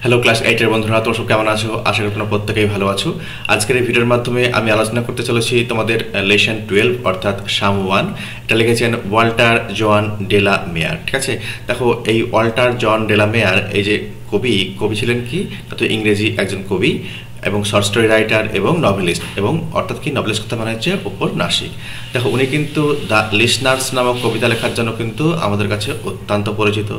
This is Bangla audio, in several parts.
হ্যালো ক্লাস 8 এর বন্ধুরা, তোমরা সব কেমন আছো? আশা করি তোমরা প্রত্যেকেই ভালো আছো। আজকের এই ভিডিওর মাধ্যমে আমি আলোচনা করতে চলেছি তোমাদের লেসন 12 অর্থাৎ সাম 1। এটা লিখেছেন ওয়াল্টার জন ডেলা মেয়ার। ঠিক আছে, দেখো এই ওয়াল্টার জন ডেলা মেয়ার এই যে কবি ছিলেন কি, তো ইংরেজি একজন কবি এবং শর্ট স্টোরি রাইটার এবং নভেলিস্ট, এবং অর্থাৎ কি নভেলিস্ট কথা মানে হচ্ছে ঔপন্যাসিক। দেখো উনি কিন্তু দ্য লিসনার্স নামক কবিতা লেখার জন্য কিন্তু আমাদের কাছে অত্যন্ত পরিচিত।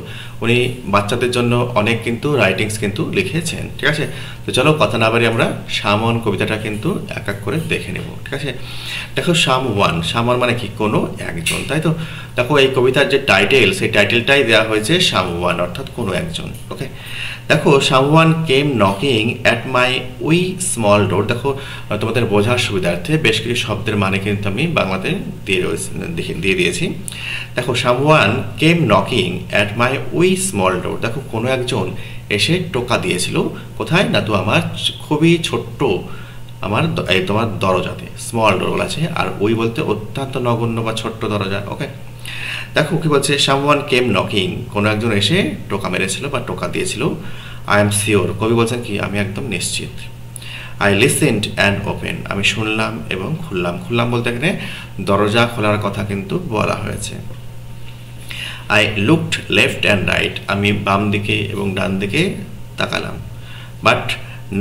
উনি বাচ্চাদের জন্য অনেক কিন্তু রাইটিংস কিন্তু লিখেছেন। ঠিক আছে, তো চলো কথা না বাড়ি আমরা সামন কবিতাটা কিন্তু এক এক করে দেখে নেব। ঠিক আছে, দেখো সাম 1 মানে কি কোনো একজন, তাই তো। দেখো এই কবিতার যে টাইটেল, সেই টাইটেলটাই দেওয়া হয়েছে সাম 1 অর্থাৎ কোনো একজন। ওকে, দেখো someone came knocking at my wee small door. দেখো তোমাদের বোঝার সুবিধার্থে বেশ কিছু শব্দের মানে কিন্তু আমি বাংলাতে দিয়ে দিয়েছি। দেখো someone came knocking at my wee small door. দেখো কোনো একজন এসে টোকা দিয়েছিল কোথায় না, তো আমার খুবই ছোট্ট তোমার দরজাতে। স্মল ডোর বলা আছে, আর উই বলতে অত্যন্ত নগণ্য বা ছোট্ট দরজা। ওকে, দেখো কি বলছে, সামওয়ান কেম নকিং, কোনো একজন এসে টোকা মেরেছিল বা টোকা দিয়েছিল। আই এম শিওর, কবি বলছেন কি আমি একদম নিশ্চিত। আই লিসেন্ড অ্যান্ড ওপেন, আমি শুনলাম এবং খুললাম বলতে এখানে দরজা খোলার কথা কিন্তু বলা হয়েছে। I looked left and right, আমি বাম দিকে এবং ডান দিকে তাকালাম। But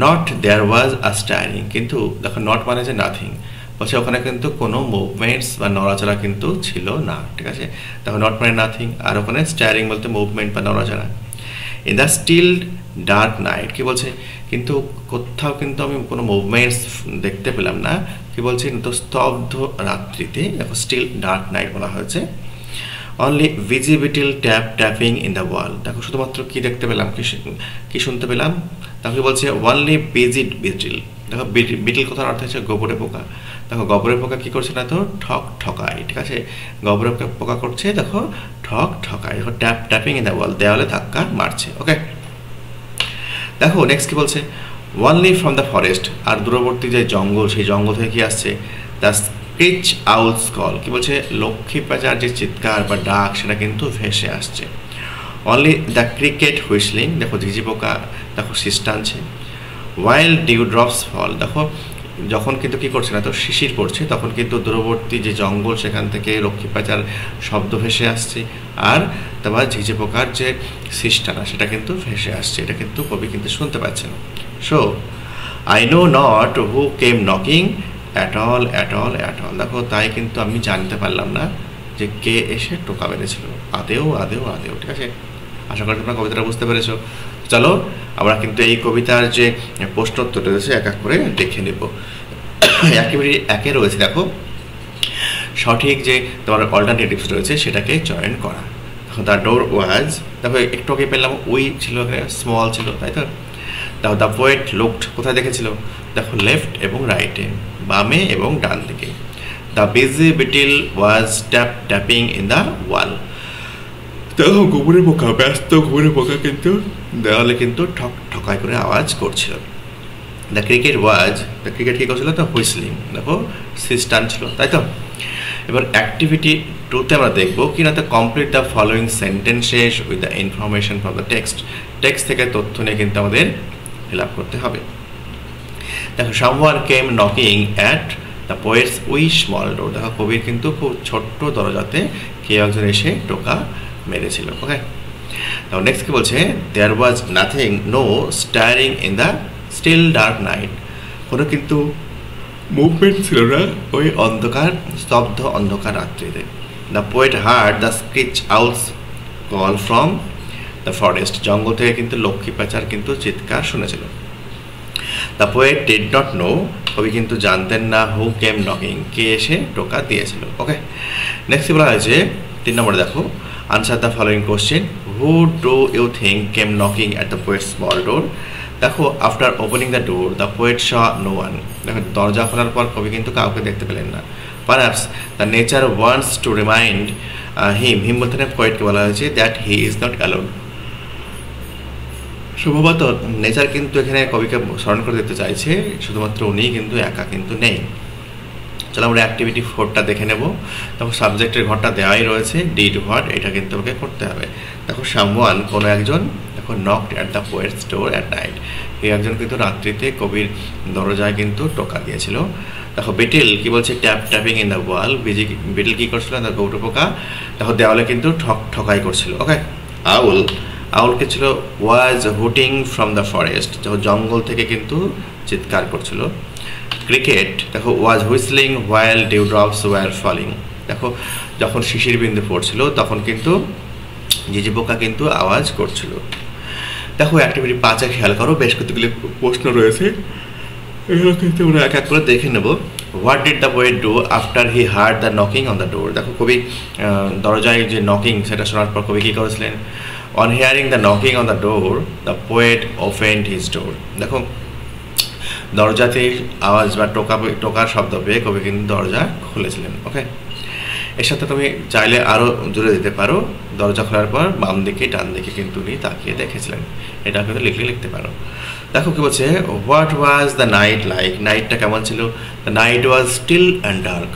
not there was a staring, কিন্তু দেখো নট মানে যে নাথিং, বলছে ওখানে কিন্তু কোনো মুভমেন্টস বা নড়াচড়া কিন্তু ছিল না। ঠিক আছে, দেখো নট মানে নাথিং, আর ওখানে স্টারিং বলতে মুভমেন্ট বা নড়াচড়া। In the still dark night, কি বলছে, কিন্তু কোথাও কিন্তু আমি কোনো মুভমেন্টস দেখতে পেলাম না। কি বলছে, কিন্তু স্তব্ধ রাত্রিতে, দেখো স্টিল ডার্ক নাইট বলা হয়েছে। Only ভিজিবিল tapping in the wall, দেখো শুধুমাত্র কি দেখতে পেলাম, কি শুনতে পেলাম। তাকে বলছে অনলি বিটিল। দেখো বিটিল কথার অর্থ হচ্ছে গোবরে পোকা। দেখো গোবরে পোকা কি করছে না, তো ঠকায়। ঠিক আছে, গোবরে পোকা করছে, দেখো ঠকায়। দেখো ট্যাপিং ইন দ্য ওয়াল, দেওয়ালে ধাক্কা মারছে। ওকে, দেখো নেক্সট কি বলছে, ওয়ানলি ফ্রম দ্য ফরেস্ট, আর দূরবর্তী যে জঙ্গল, সেই জঙ্গল থেকে কি আসছে, দ্য স্ক্রিচ আউলস কল, কি বলছে লক্ষ্মী প্যাঁচার যে চিৎকার বা ডাক সেটা কিন্তু ভেসে আসছে। অনলি দ্য ক্রিকেট হুইসলিং, দেখো ঝিঝি পোকা দেখো শীষ টানছে। ওয়াইল্ড ডিউ ড্রপস ফল, দেখো যখন কিন্তু কি করছে না, তো শিশির পড়ছে, তখন কিন্তু দূরবর্তী যে জঙ্গল সেখান থেকে লক্ষ্মী প্যাঁচার শব্দ ভেসে আসছে, আর তোমার ঝিঝি পোকার যে শীষ টানা সেটা কিন্তু ভেসে আসছে। এটা কিন্তু কবি কিন্তু শুনতে পাচ্ছে না। So I know not who came knocking at all. দেখো তাই কিন্তু আমি জানতে পারলাম না যে কে এসে টোকা মেরেছিল আদেও। ঠিক আছে, আশা করি তোমরা কবিতাটা বুঝতে পেরেছো। চলো আমরা কিন্তু এই কবিতার যে প্রশ্নোত্তর রয়েছে এক এক করে দেখে নেব। একেবারে একে রয়েছে, দেখো সঠিক যে তোমার অল্টারনেটিভস রয়েছে সেটাকে চয়ন করা। দ্য ডোর ওয়াজ, দেখো একটু আগে পেলাম উই ছিল, স্মল ছিল, তাই তো। দেখো দ্য পোয়েট লুকড, কোথায় দেখেছিল, দেখো লেফট এবং রাইটে, বামে এবং ডান দিকে। The busy beetle was tapping in the wall, দেখো ব্যস্ত ঘুমরে পোকা কিন্তু দেওয়ালে কিন্তু ঠকাই করে আওয়াজ করছিল। দ্য ক্রিকেট কি করছিল, তো হুইসলিং, দেখো শীষ টানছিল, তাই তো। এবার অ্যাক্টিভিটি 2তে আমরা দেখবো কি না, তো complete the following sentences with the information from the text থেকে তথ্য নিয়ে কিন্তু আমাদের ফিল আপ করতে হবে। দেখো someone came knocking at the poet's wee small door, দেখো কবির কিন্তু খুব ছোট্ট দরজাতে কেউ একজন এসে টোকা মেরেছিল। ওকে, তাও নেক্সট কি বলছে, there was nothing no stirring in the still dark night, কোনো কিন্তু মুভমেন্ট ছিল না ওই স্তব্ধ অন্ধকার রাত্রিতে। The poet heard the screech owl's call from the forest, জঙ্গল থেকে কিন্তু লক্ষ্মী প্যাঁচার কিন্তু চিৎকার শুনেছিল। The poet did not know, কবি কিন্তু জানতেন না হু কেম নকিং, কে এসে টোকা দিয়েছিল। ওকে, নেক্সট বলা হয়েছে 3 নম্বরে, দেখো answer the following question, who do you think came knocking at the poet small door. দেখো after opening the door the poet saw no one, দেখো দরজা খোলার পর কবি কিন্তু কাউকে দেখতে পেলেন না। Perhaps the nature wants to remind him বলতে পোয়েটকে বলা হয়েছে that he is not alone, সম্ভবত নেচার কিন্তু এখানে কবিকে স্মরণ করে দিতে চাইছে শুধুমাত্র উনিই কিন্তু একা কিন্তু নেই। চলো আমরা অ্যাক্টিভিটি 4টা দেখে নেব। দেখো সাবজেক্টের ঘরটা দেওয়াই রয়েছে, ডিড হোয়াট, এটা কিন্তু ওকে করতে হবে। দেখো সামওয়ান কোনো একজন, দেখো দেখো knocked at the poet's door at night, এই একজন কিন্তু রাত্রিতে কবির দরজায় কিন্তু টোকা দিয়েছিল। দেখো বিটেল কি বলছে, tapping in the wall, betel কি করছিল, দ্য গৌটো পোকা দেখো দেওয়ালে কিন্তু ঠকাই করছিল। ওকে, আউল কি ছিল, was hooting from the forest, যখন জঙ্গল থেকে কিন্তু চিৎকার করছিল। ক্রিকেট দেখো was whistling while dew drops were falling, দেখো যখন শিশির বিন্দু পড়ছিল তখন কিন্তু ঝিঝি পোকা কিন্তু আওয়াজ করছিল। দেখো অ্যাক্টিভিটি 5 খেয়াল করো, বেশ কতগুলি প্রশ্ন রয়েছে, এগুলো কিন্তু আমরা এক এক করে দেখে নেব। What did the poet do after he heard the knocking on the ডোর, দেখো কবি দরজায় যে নকিং সেটা শোনার পর কবি কী করেছিলেন, on hearing the knocking on the door the poet opened his door, দেখো দরজাতে আওয়াজ বা টোকার শব্দ পেয়ে কবি কিন্তু দরজা খুলেছিলেন। ওকে, এর সাথে তুমি চাইলে আরও জুড়ে দিতে পারো, দরজা খোলার পর বাম দিকে ডান দিকে কিন্তু উনি তাকিয়ে দেখেছিলেন, এটা কিন্তু লিখতে পারো। দেখো কি বলছে, what was the night like, নাইটটা কেমন ছিল, the night was still and dark,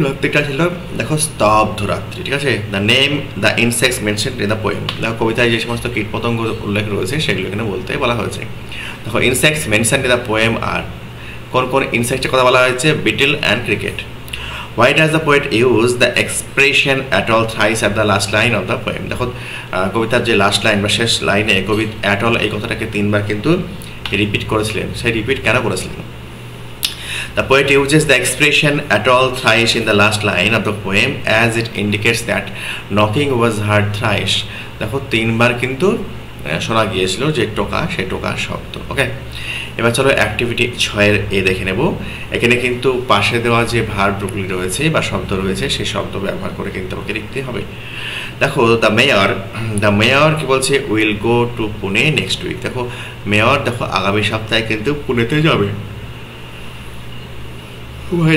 রাত্রিটা ছিল দেখো স্তব্ধ রাত্রি। ঠিক আছে, the name the insects mentioned in the poem, দেখো কবিতায় যে সমস্ত কীটপতঙ্গ উল্লেখ রয়েছে সেগুলো এখানে বলতে বলা হয়েছে। দেখো insects mentioned in the poem আর কোন কোন ইনসেক্টের কথা বলা হয়েছে, beetle and cricket. Why does the poet use the expression at all thrice at the last line of the poem, দেখো কবিতার যে লাস্ট লাইন বা শেষ লাইনে কবি অ্যাট অল এই কথাটাকে 3বার কিন্তু রিপিট করেছিলেন, সেই রিপিট কেন করেছিলেন? The poet uses the expression at all thrice in the last line of the poem as it indicates that knocking was heard thrice, দেখো 3বার কিন্তু শোনা গিয়েছিল যে টোকা, সেই টোকার শব্দ। ওকে, এবার চলো অ্যাক্টিভিটি 6 এ দেখে নেব। এখানে কিন্তু পাশে দেওয়া যে ভার্বগুলি রয়েছে বা শব্দ রয়েছে সেই শব্দ ব্যবহার করে কিন্তু আমাকে লিখতে হবে। দেখো দ্য মেয়র কি বলছে, will go to Pune next week, দেখো মেয়র দেখো আগামী সপ্তাহে কিন্তু পুনেতে যাবে।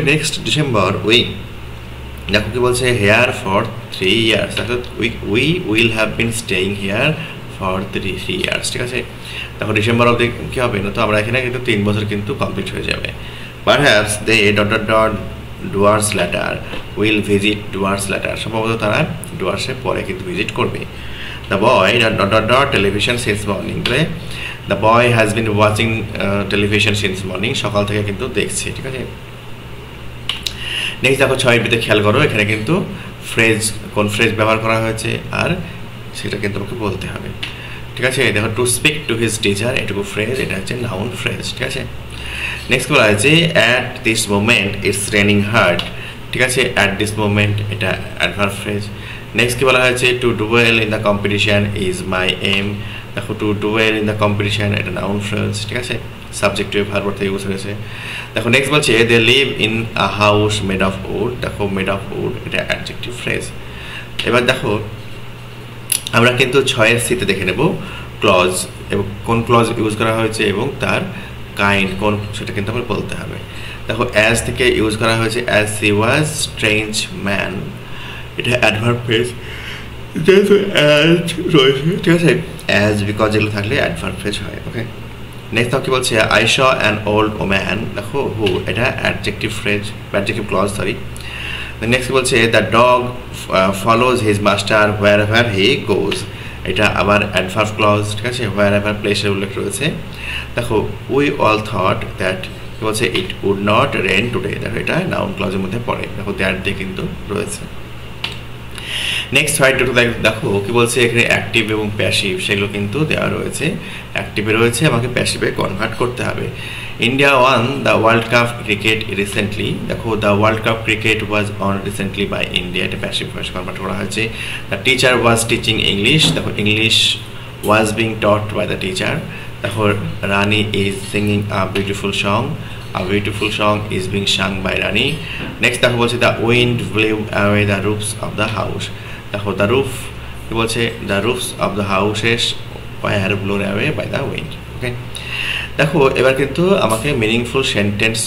নেক্সট ডিসেম্বর উইক, দেখো কি বলছে, হেয়ার ফর 3 years, দেখো we will have been staying here for 3 years। ঠিক আছে, তখন ডিসেম্বর অবধি কী হবে না, তো আমরা এখানে কিন্তু 3 বছর কিন্তু কমপ্লিট হয়ে যাবে। Perhaps they Dooars later will visit Dooars later, সম্ভবত তারা ডুয়ার্সে পরে কিন্তু ভিজিট করবে। The boy television since morning, the boy has been watching television since morning, সকাল থেকে কিন্তু দেখছে। ঠিক আছে, নেক্সট দেখো 6 খেয়াল করো, এখানে কিন্তু কোন ফ্রেজ ব্যবহার করা হয়েছে আর সেটা কিন্তু আমাকে বলতে হবে। ঠিক আছে, দেখো to speak to his teacher, এটুকু ফ্রেজ, এটা হচ্ছে নাউন ফ্রেজ। ঠিক আছে, নেক্সট বলা হয়েছে at this moment it's raining hard, ঠিক আছে, অ্যাট দিস মোমেন্ট এটা অ্যাডভার্ব ফ্রেজ। নেক্সট কি বলা হয়েছে, to dwell in the competition is my aim, দেখো to dwell in the competition এটা নাউন ফ্রেজ। ঠিক আছে, সাবজেক্টিভ ভার্ব থেকে ইউজ হয়েছে। দেখো নেক্সট বলছে they live in a house made of wood, দেখো মেড অফ উড এটা অ্যাডজেক্টিভ ফ্রেজ। এবার দেখো আমরা কিন্তু 6 সিতে দেখে নেব ক্লজ এবং কোন ক্লজ ইউজ করা হয়েছে এবং তার কাইন্ড কোন সেটা কিন্তু আমরা বলতে হবে। দেখো অ্যাজ থেকে ইউজ করা হয়েছে as he was strange man, এটা অ্যাডভার্ব ফ্রেজ, যেহেতু অ্যাজ রয়েছে। ঠিক আছে, অ্যাজ বিকজ এগুলো থাকলে অ্যাডভার্ব ফ্রেজ হয়। ওকে, নেক্সট কি বলছে I saw an old woman, দেখো হু এটা adjective phrase, adjective clause sorry. Next বলছে the dog follows his master wherever he goes, এটা আবার অ্যাডভার্ব ক্লজ। ঠিক আছে, হোয়ার এভার প্লেসের উল্লেখ রয়েছে। দেখো উই অল থট দ্যাট কি বলছে it would not rain today, দেখো এটা নাউন ক্লজের মধ্যে পড়ে, দেখো দ্যাট দিয়ে কিন্তু রয়েছে। নেক্সট হোয়াইট দেখো কি বলছে এখানে অ্যাক্টিভ এবং প্যাসিভ সেগুলো কিন্তু দেওয়া রয়েছে, অ্যাক্টিভে রয়েছে আমাকে প্যাসিভে কনভার্ট করতে হবে। India won the world cup cricket recently, দেখো the world cup cricket was won recently by India, এটা প্যাসিভ ভয়েসে কনভার্ট করা হয়েছে। The teacher was teaching English, দেখো English was being taught by the teacher. দেখো Rani is singing a beautiful song, a beautiful song is being sung by Rani. Next দেখো বলছে the wind blew away the roofs of the house, দেখো দ্য রুফ কি বলছে the roofs of the houses were blown away by the wind. Okay, দেখো এবার কিন্তু আমাকে মিনিংফুল সেন্টেন্স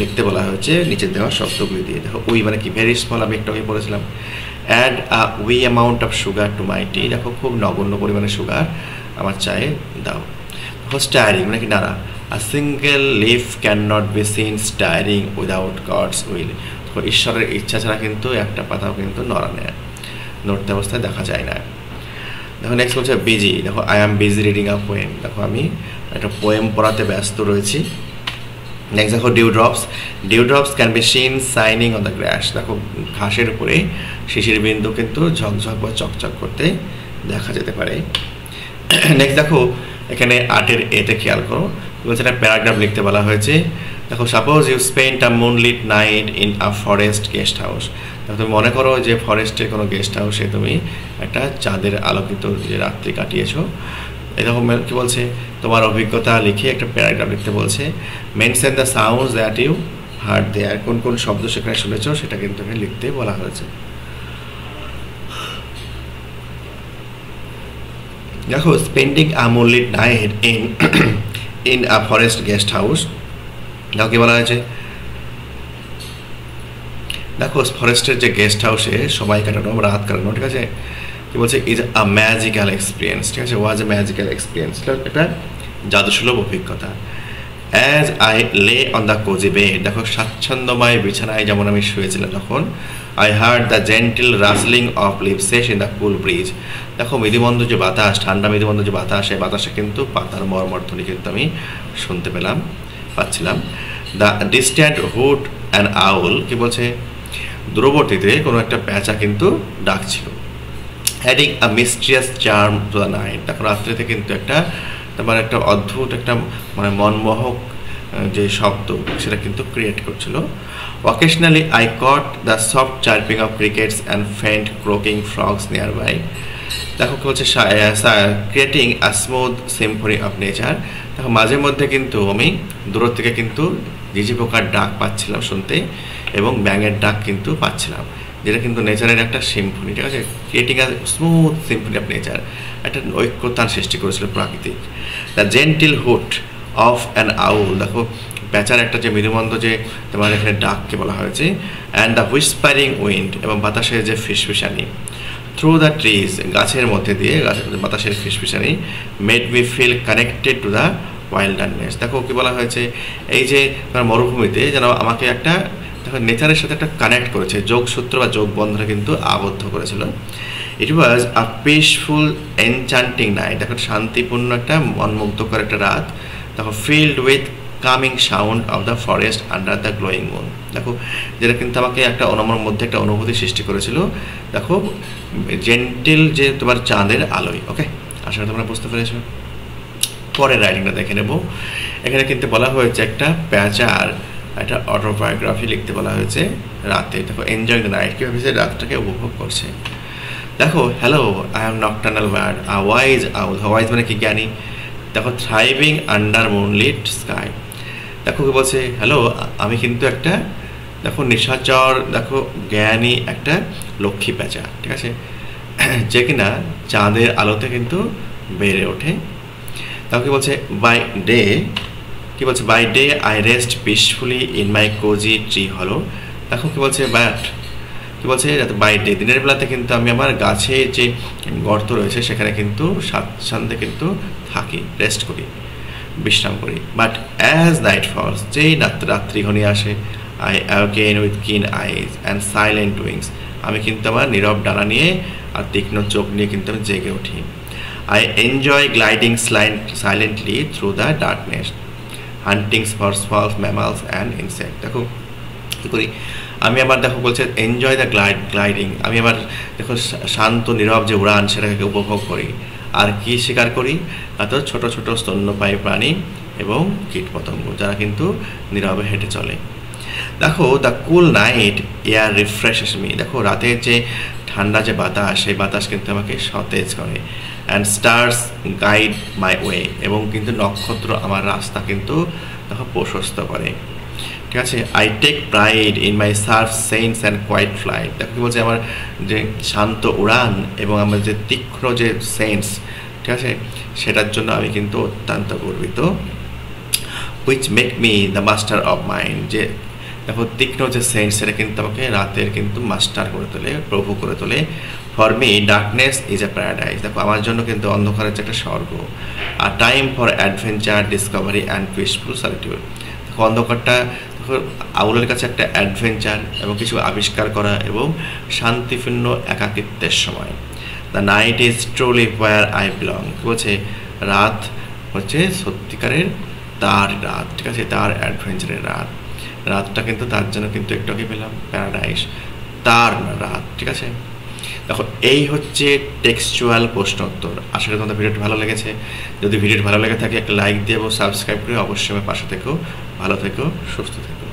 লিখতে বলা হয়েছে নিচে দেওয়া শব্দগুলি দিয়ে। দেখো উই মানে কি ভেরি স্মল, আমি একটু আগে বলেছিলাম। Add a wee amount of sugar to my tea, দেখো খুব নগণ্য পরিমাণে সুগার আমার চায়ে দাও। দেখো স্টায়ারিং মানে কি নাড়া, a single leaf can not be seen stirring without God's will, দেখো ঈশ্বরের ইচ্ছা ছাড়া কিন্তু একটা পাতাও কিন্তু নড়তে অবস্থায় দেখা যায় না। দেখো নেক্সট হচ্ছে বিজি, দেখো I am busy reading a poem, দেখো আমি একটা পোয়েম পড়াতে ব্যস্ত রয়েছি। নেক্সট দেখো dew drops can be seen shining on the grass, দেখো ঘাসের উপরে শিশির বিন্দু কিন্তু ঝকঝক বা চকচক করতে দেখা যেতে পারে। নেক্সট দেখো এখানে আটের এতে খেয়াল করো, বলছে একটা প্যারাগ্রাফ লিখতে বলা হয়েছে। দেখো suppose you spend a moonlit night in a forest guest house, তুমি মনে করো যে ফরেস্টের কোনো গেস্ট হাউসে তুমি একটা চাঁদের আলোকিত যে রাত্রি কাটিয়েছো। এরকম কি বলছে, তোমার অভিজ্ঞতা লিখে একটা প্যারাগ্রাফ লিখতে বলছে। Mention the sounds that you heard there, কোন কোন শব্দ সেখানে শুনেছো সেটা কিন্তু এখানে লিখতে বলা হয়েছে। দেখো spending a moonlit night in a forest guest house, দেখো কি বলা হয়েছে, দেখো ফরেস্টের যে গেস্ট হাউসে সময় কাটানো রাত কাটানো, ঠিক আছে, কি বলছে ইজ আ ম্যাজিক্যাল এক্সপিরিয়েন্স, ঠিক আছে, ওয়াজ এ ম্যাজিক্যাল এক্সপিরিয়েন্স, একটা জাদুসুলভ অভিজ্ঞতা। As I lay on the cosy bed, দেখো স্বাচ্ছন্দ্যময় বিছানায় যেমন আমি শুয়েছিলাম তখন, I heard the gentle rustling of leaves in the cool breeze, দেখো মৃদুমন্দ যে বাতাস, ঠান্ডা মৃদুমন্দ যে বাতাস, এই বাতাসে কিন্তু পাতার মর্মধ্বনি কিন্তু আমি শুনতে পাচ্ছিলাম। দ্য ডিস্ট্যান্ট হুড অ্যান্ড আউল, কি বলছে দূরবর্তীতে কোনো একটা প্যাঁচা কিন্তু ডাকছিল। Adding a mysterious charm to the night, দেখো রাত্রিতে কিন্তু একটা তোমার একটা অদ্ভুত একটা মানে মনমোহক যে শব্দ সেটা কিন্তু ক্রিয়েট করছিল। Occasionally I caught the soft chirping of crickets and faint croaking frogs nearby, দেখো কি হচ্ছে creating a smooth symphony of nature, দেখো মাঝে মধ্যে কিন্তু আমি দূর থেকে কিন্তু ঝিঝি পোকার ডাক পাচ্ছিলাম শুনতে এবং ব্যাঙের ডাক কিন্তু পাচ্ছিলাম, যেটা কিন্তু নেচারের একটা সিম্ফনি, ঠিক আছে, creating a smooth symphony of nature, একটা ঐক্যতান সৃষ্টি করেছিল প্রাকৃতিক। দ্য জেন্টিল হুট অফ অ্যান আউল, দেখো প্যাঁচার একটা যে মৃদুমন্দ যে তোমার এখানে ডাককে বলা হয়েছে। অ্যান্ড দ্য হুইসপারিং উইন্ড, এবং বাতাসের যে ফিসফিসানি, থ্রু দ্য ট্রিজ, গাছের মধ্যে দিয়ে বাতাসের ফিসফিসানি, made me feel connected to the wilderness, দেখো কি বলা হয়েছে, এই যে তোমার মরুভূমিতে যেন আমাকে একটা দেখো নেচারের সাথে একটা কানেক্ট করেছে, যোগসূত্র বা যোগ বন্ধনে কিন্তু আবদ্ধ করেছিল। ইট ওয়াজ আ পিসফুল এনচান্টিং নাইট, দেখো শান্তিপূর্ণ একটা মনমুগ্ধকর একটা রাত, দেখো filled with coming sound of the forest under the glowing moon, দেখো যেটা কিন্তু আমাকে একটা আমার মধ্যে একটা অনুভূতি সৃষ্টি করেছিল, দেখো জেন্টিল যে তোমার চাঁদের আলোয়। ওকে, আশা করি তোমরা বুঝতে পেরেছো। পরের রাইটিংটা দেখে নেব। এখানে কিন্তু বলা হয়েছে একটা প্যাঁচার একটা অটোবায়োগ্রাফি লিখতে বলা হয়েছে রাতে, দেখো এনজয় দ্য নাইট, কীভাবে সে রাতটাকে উপভোগ করছে। দেখো hello I am nocturnal bird, a wise owl, wise মানে কি জ্ঞানী, দেখো থ্রাইভিং আন্ডার মুনলিট স্কাই, দেখো কি বলছে, হ্যালো আমি কিন্তু একটা দেখো নিশাচর দেখো জ্ঞানী একটা লক্ষ্মী প্যাঁচা, ঠিক আছে, যে কিনা চাঁদের আলোতে কিন্তু বেড়ে ওঠে। দেখো কি বলছে বাই ডে, কি বলছে by day I rest peacefully in my cosy tree hollow, দেখো কি বলছে বাট কি বলছে বাই ডে, দিনের বেলাতে কিন্তু আমি আমার গাছের যে গর্ত রয়েছে সেখানে কিন্তু স্বাচ্ছন্দ্যে কিন্তু থাকি, রেস্ট করি, বিশ্রাম করি। বাট অ্যাজ নাইট ফলস, যেই রাত্রি ঘনিয়ে আসে, আই অ্যাওকেন উইথ কিন আইজ অ্যান্ড সাইলেন্ট উইংস, আমি কিন্তু আমার নীরব ডানা নিয়ে আর তীক্ষ্ণ চোখ নিয়ে কিন্তু আমি জেগে উঠি। I enjoy gliding silently through the darkness, hunting for small mammals and insect, দেখো কী করি আমি আবার দেখো বলছে এনজয় দ্য গ্লাইডিং, আমি আবার দেখো শান্ত নীরব যে উড়ান সেটাকে উপভোগ করি। আর কি শিকার করি, এত ছোট ছোট স্তন্যপায়ী প্রাণী এবং কীটপতঙ্গ যারা কিন্তু নীরবে হেঁটে চলে। দেখো the cool night air রিফ্রেশেস me, দেখো রাতের যে ঠান্ডা যে বাতাস সেই বাতাস কিন্তু আমাকে সতেজ করে। And stars guide my way, এবং কিন্তু নক্ষত্র আমার রাস্তা কিন্তু দেখো প্রশস্ত করে, ঠিক আছে। I take pride in my sharp sense and quiet flight, দেখো কি বলছে আমার যে শান্ত উড়ান এবং আমার যে তীক্ষ্ণ যে সেন্স, ঠিক আছে, সেটার জন্য আমি কিন্তু অত্যন্ত গর্বিত। Which make me the master of mind, যে দেখো তীক্ষ্ণ যে সেন্স সেটা কিন্তু আমাকে রাতের কিন্তু মাস্টার করে তোলে, প্রভু করে তোলে। For me darkness is a paradise, দেখো আমার জন্য কিন্তু অন্ধকার হচ্ছে একটা স্বর্গ। আর time for adventure discovery and peaceful solitude, দেখো অন্ধকারটা দেখো আউলের কাছে একটা অ্যাডভেঞ্চার এবং কিছু আবিষ্কার করা এবং শান্তিপূর্ণ একাকিত্বের সময়। The night is truly where I belong. বলছে রাত হচ্ছে সত্যিকারের তার রাত, ঠিক আছে, তার অ্যাডভেঞ্চারের রাত। রাতটা কিন্তু তার জন্য কিন্তু একটু আগে পেলাম প্যারাডাইস, তার না রাত, ঠিক আছে। দেখো এই হচ্ছে টেক্সচুয়াল প্রশ্ন উত্তর। আশা করি তোমাদের ভিডিওটি ভালো লেগেছে। যদি ভিডিওটি ভালো লেগে থাকে একটা লাইক দিয়ে সাবস্ক্রাইব করে অবশ্যই আমার পাশে থেকো। ভালো থেকো, সুস্থ থেকো।